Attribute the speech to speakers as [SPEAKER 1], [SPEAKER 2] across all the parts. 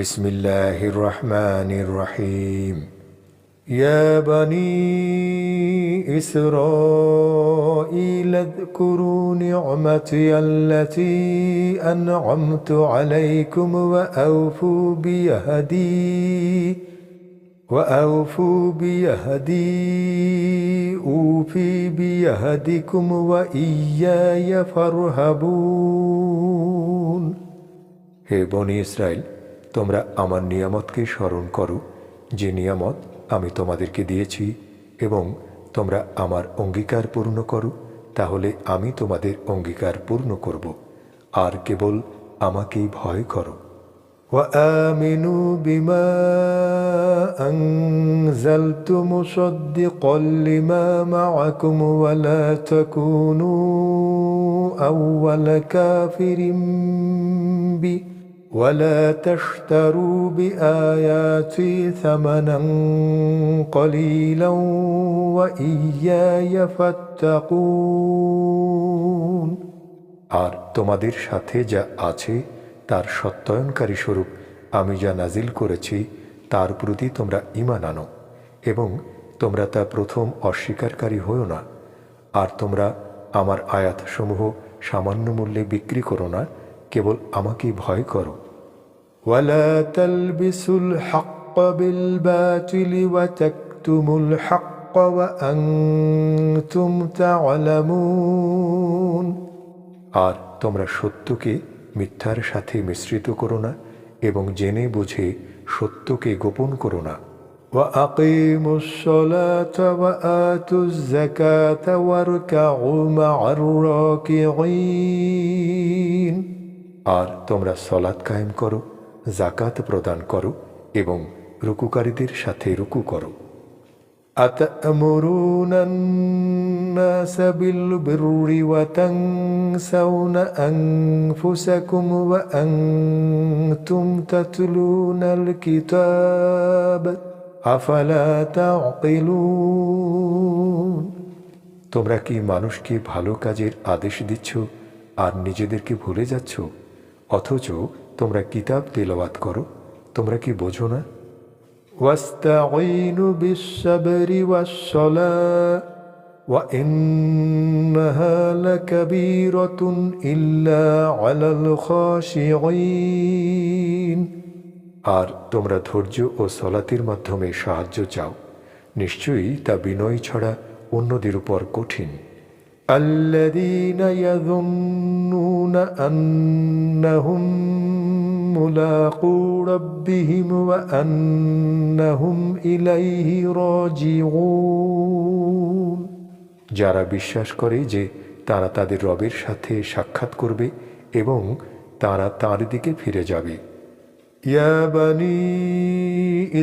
[SPEAKER 1] বিসমিল্লাহির রহমানির রহিম। ইয়া বনি ইসরাঈল আযকুরু নি'মাতি আল্লাতী আন'আমতু আলাইকুম وأوفوا بيهدي أوفي بيهدكم وإياي فارهبون। হে বনি ইসরাইল, তোমরা আমার নিয়ামতকে স্মরণ করো, যে নিয়ামত আমি তোমাদেরকে দিয়েছি, এবং তোমরা আমার অঙ্গীকার পূর্ণ করো, তাহলে আমি তোমাদের অঙ্গীকার পূর্ণ করব, আর কেবল আমাকেই ভয় করো। وآمنوا بما أنزلت مصدقا لما معكم ولا تكونوا أول كافر به ولا تشتروا بآياتي ثمنا قليلا وإياي فاتقون। আর তোমাদের সাথে যা আছে তার সত্যায়নকারী স্বরূপ আমি যা নাজিল করেছি তার প্রতি তোমরা ঈমান আনো, এবং তোমরা তা প্রথম অস্বীকারী হও না। আর তোমরা আমার আয়াতসমূহ সামান্য মূল্যে বিক্রি করো না, কেবল আমাকেই ভয় করো। ওয়ালা তালবিসুল হাক্ক বিল বাতিলি ওয়া তাকতুমুল হাক্ক ওয়া আনতুম তা'লামুন। আর তোমরা সত্যকে মিথ্যার সাথে মিশ্রিত করো না, এবং জেনে বুঝে সত্যকে গোপন করো না। وأقيموا الصلاة وآتوا الزكاة واركعوا مع الراكعين। আর তোমরা সলাত কায়েম করো, যাকাত প্রদান করো, এবং রুকুকারীদের সাথে রুকু করো। أتأمرون الناس بالبر وتنسون أنفسكم وأنتم تتلون الكتاب أفلا تعقلون। তোমরা কি মানুষকে ভালো কাজের আদেশ দিচ্ছ আর নিজেদেরকে ভুলে যাচ্ছ, অথচ তোমরা কিতাব তেলাওয়াত করো? তোমরা কি বোঝো না? واستعينوا بالصبر والصلاة وإنها لكبيرة إلا على الخاشعين। আর তোমরা ধৈর্য ও সলাতের মাধ্যমে সাহায্য চাও, নিশ্চয়ই তা বিনয় ছাড়া অন্যদের উপর কঠিন। الذين يظنون أنهم ملاقو ربهم وأنهم إليه راجعون। যারা বিশ্বাস করে যে তারা তাদের রবের সাথে সাক্ষাৎ করবে এবং তারা তার দিকে ফিরে যাবে। ইয়া বনি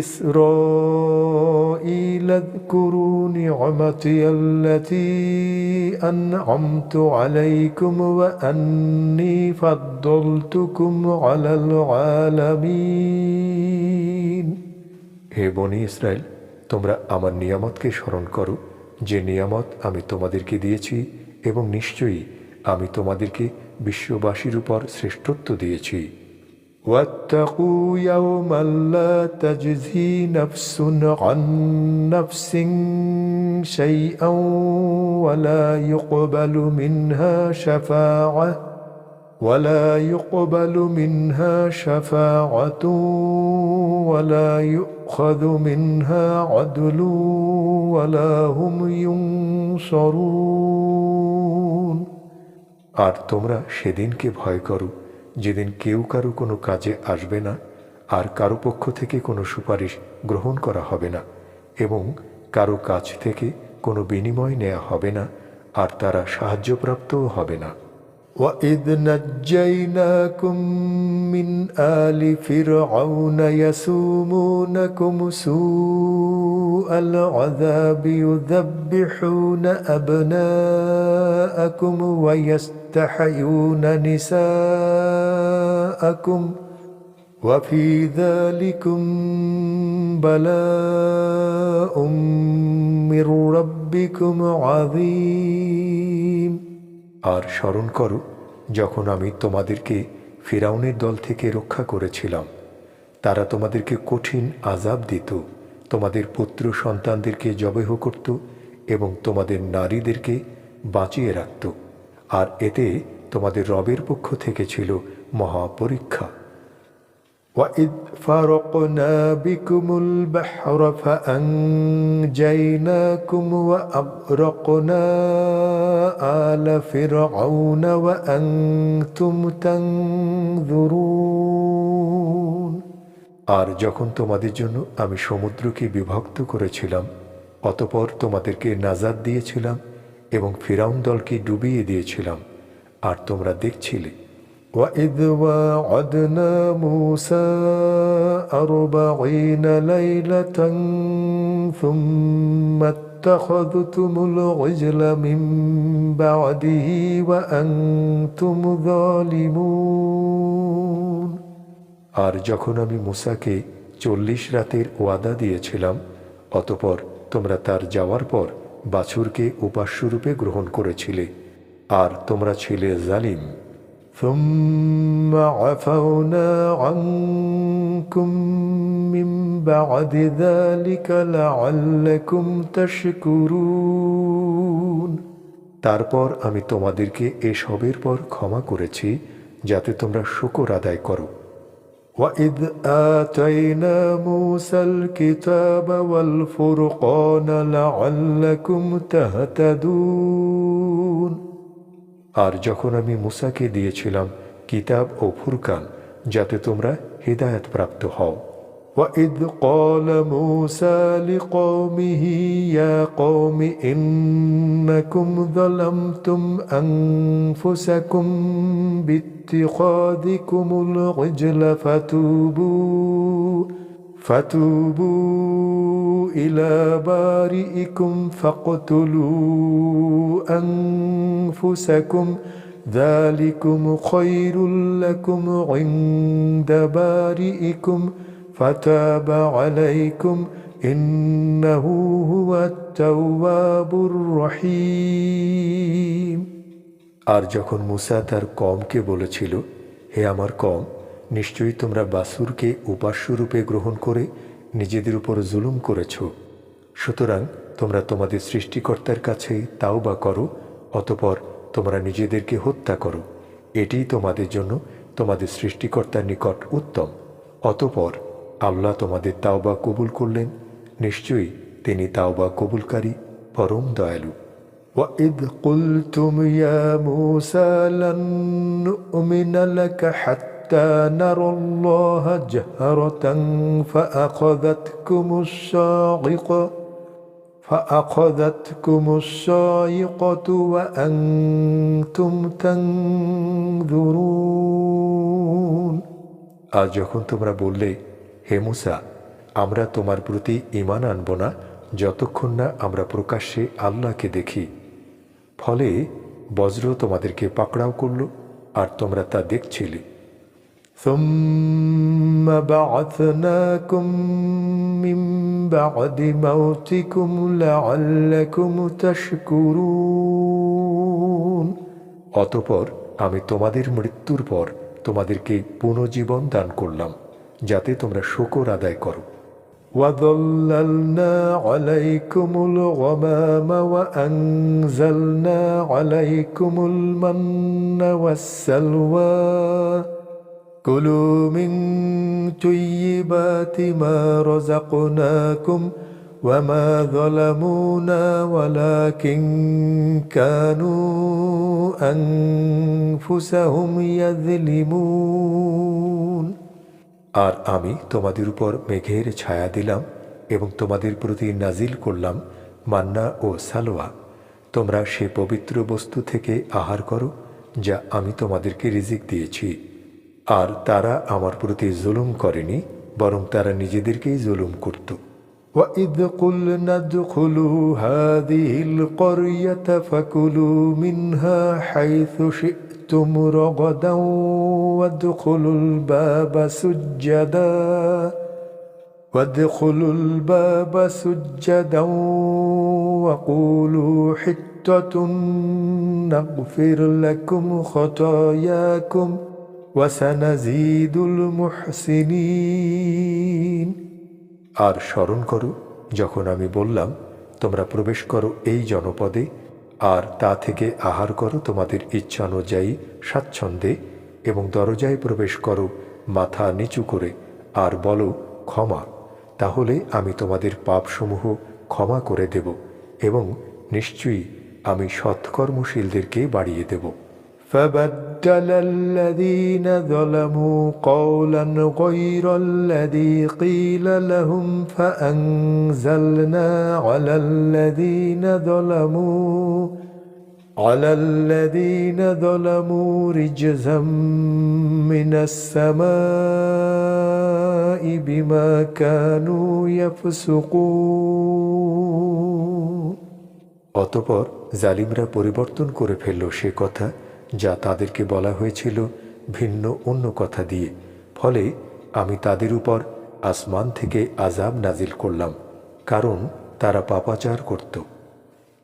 [SPEAKER 1] ইসরাঈল আযকুরু নি'মাতি আল্লাতী আন'আমতু আলাইকুম ওয়া আন্নী ফাদ্দালতুকুম আলাল আলামিন। হে বনি ইসরাইল, তোমরা আমার নিয়ামতকে স্মরণ করো, যে নিয়ামত আমি তোমাদেরকে দিয়েছি, এবং নিশ্চয়ই আমি তোমাদেরকে বিশ্ববাসীর উপর শ্রেষ্ঠত্ব দিয়েছি। واتقوا يوما لا تجزي نفس عن نفس شيئا ولا يقبل منها شفاعة ولا يؤخذ منها عدل ولا هم ينصرون। আর তোমরা সেদিনকে ভয় করো যেদিন কেউ কারো কোনো কাজে আসবে না, আর কারো পক্ষ থেকে কোনো সুপারিশ গ্রহণ করা হবে না, এবং কারো কাছ থেকে কোনো বিনিময় নেওয়া হবে না, আর তারা সাহায্যপ্রাপ্তও হবে না। وَإِذْ نَجَّيْنَاكُمْ مِنْ آلِ فِرْعَوْنَ يَسُومُونَكُمْ سُوءَ الْعَذَابِ يُذَبِّحُونَ أَبْنَاءَكُمْ وَيَسْتَحْيُونَ نِسَاءَكُمْ وَفِي ذَلِكُمْ بَلَاءٌ مِّن رَّبِّكُمْ عَظِيمٌ। আর স্মরণ করো যখন আমি তোমাদেরকে ফিরআউনের দল থেকে রক্ষা করেছিলাম, তারা তোমাদেরকে কঠিন আযাব দিত, তোমাদের পুত্র সন্তানদেরকে জবেহ করত এবং তোমাদের নারীদেরকে বাঁচিয়ে রাখত, আর এতে তোমাদের রবের পক্ষ থেকে ছিল মহাপরীক্ষা। وَإِذْ فَرَقْنَا بِكُمُ الْبَحْرَ فَأَنْجَيْنَاكُمْ وَأَغْرَقْنَا آلَ فِرْعَوْنَ وَأَنْتُمْ تَنْظُرُونَ। আর যখন তোমাদের জন্য আমি সমুদ্রকে বিভক্ত করেছিলাম, অতঃপর তোমাদেরকে নাজাত দিয়েছিলাম এবং ফিরাউন দলকে ডুবিয়ে দিয়েছিলাম, আর তোমরা দেখছিলে। وَإِذْ وَاعَدْنَا مُوسَىٰ 40 لَيْلَةً ثُمَّ اتَّخَذْتُمُ الْعِجْلَ مِن بَعْدِهِ وَأَنْتُمْ ظَالِمُونَ। আর যখন আমি মূসাকে 40 রাতের ওয়াদা দিয়েছিলাম, অতঃপর তোমরা তার যাওয়ার পর বাছুরকে উপাস্যরূপে গ্রহণ করেছিলে, আর তোমরা ছিলে জালিম। ثُمَّ عَفَوْنَا عَنكُم مِّن بَعْدِ ذَلِكَ لَعَلَّكُمْ تَشْكُرُونَ। তারপর আমি তোমাদেরকে এসবের পর ক্ষমা করেছি যাতে তোমরা শুকর আদায় করো। وَإِذْ آتَيْنَا مُوسَى الْكِتَابَ وَالْفُرْقَانَ لَعَلَّكُمْ تَهْتَدُونَ। আর যখন আমি মূসাকে দিয়েছিলাম কিতাব ও ফুরকান, যাতে তোমরা হিদায়াত প্রাপ্ত হও। وَإِذْ قَالَ مُوسَى لِقَوْمِهِ يَا قَوْمِ إِنَّكُمْ ظَلَمْتُمْ أَنفُسَكُمْ بِاتِّخَاذِكُمُ الْعِجْلَ فَتُوبُوا إِلَى بَارِئِكُمْ فَاقْتُلُوا أَنفُسَكُمْ ذَلِكُمْ خَيْرٌ لَكُمْ عِندَ بَارِئِكُمْ فَتَابَ عَلَيْكُمْ إِنَّهُ هُوَ التَّوَّابُ الرَّحِيمُ। আর যখন মূসা তার কওমকে বলেছিল, হে আমার কওম, নিশ্চয়ই তোমরা বাছুরকে উপাস্যরূপে গ্রহণ করে নিজেদের উপর জুলুম করেছ, সুতরাং তোমরা তোমাদের সৃষ্টিকর্তার কাছে তাওবা করো, অতঃপর তোমরা নিজেদেরকে হত্যা করো, এটিই তোমাদের জন্য তোমাদের সৃষ্টিকর্তার নিকট উত্তম। অতঃপর আল্লাহ তোমাদের তাওবা কবুল করলেন, নিশ্চয়ই তিনি তাওবা কবুলকারী পরম দয়ালু। وَإِذْ قُلْتُمْ يَا مُوسَى لَن نُّؤْمِنَ لَكَ حَتَّىٰ نَرَى اللَّهَ جَهْرَةً فَأَخَذَتْكُمُ الصَّاعِقَةُ وَأَنْتُمْ تَنْظُرُونَ। আর যখন তোমরা বললে, হে মূসা, আমরা তোমার প্রতি ঈমান আনব না যতক্ষণ না আমরা প্রকাশ্যে আল্লাহকে দেখি, ফলে বজ্র তোমাদেরকে পাকড়াও করল আর তোমরা তা দেখছিলে। ثُمَّ بَعَثْنَاكُم مِّن بَعْدِ مَوْتِكُمْ لَعَلَّكُمْ تَشْكُرُونَ। অতঃপর আমি তোমাদের মৃত্যুর পর তোমাদেরকে পুনর্জীবন দান করলাম, যাতে তোমরা শুকর আদায় করো। وَظَلَّلْنَا عَلَيْكُمُ الْغَمَامَ وَأَنزَلْنَا عَلَيْكُمُ الْمَنَّ وَالسَّلْوَىٰ كُلُوا مِن طَيِّبَاتِ مَا رَزَقْنَاكُمْ وَمَا ظَلَمُونَا وَلَٰكِن كَانُوا أَنفُسَهُمْ يَظْلِمُونَ। আর আমি তোমাদের উপর মেঘের ছায়া দিলাম এবং তোমাদের প্রতি নাজিল করলাম মান্না ও সালোয়া। তোমরা সে পবিত্র বস্তু থেকে আহার করো যা আমি তোমাদেরকে রিজিক দিয়েছি। আর তারা আমার প্রতি জুলুম করেনি, বরং তারা নিজেদেরকেই জুলুম করত। وَإِذْ قُلْنَا ادْخُلُوا هَٰذِهِ الْقَرْيَةَ فَكُلُوا مِنْهَا حَيْثُ شِئْتُمْ رَغَدًا وَادْخُلُوا الْبَابَ سُجَّدًا وَقُولُوا حِطَّةٌ نَغْفِرْ لَكُمْ خَطَايَاكُمْ ওয়াসানাজিদুল মুহসিনিন। আর স্মরণ করো যখন আমি বললাম, তোমরা প্রবেশ করো এই জনপদে, আর তা থেকে আহার করো তোমাদের ইচ্ছানুযায়ী স্বাচ্ছন্দ্যে, এবং দরজায় প্রবেশ করো মাথা নিচু করে, আর বলো ক্ষমা, তাহলে আমি তোমাদের পাপসমূহ ক্ষমা করে দেব, এবং নিশ্চয়ই আমি সৎকর্মশীলদেরকে বাড়িয়ে দেব। فبدل الذين ظلموا قولا غير الذي قيل لهم فأنزلنا على الذين ظلموا رجزا من السماء بما كانوا يفسقون। অতঃপর জালিমরা পরিবর্তন করে ফেলল সে কথা যা তাদেরকে বলা হয়েছিল ভিন্ন অন্য কথা দিয়ে, ফলে আমি তাদের উপর আসমান থেকে আযাব নাজিল করলাম, কারণ তারা পাপাচার করত।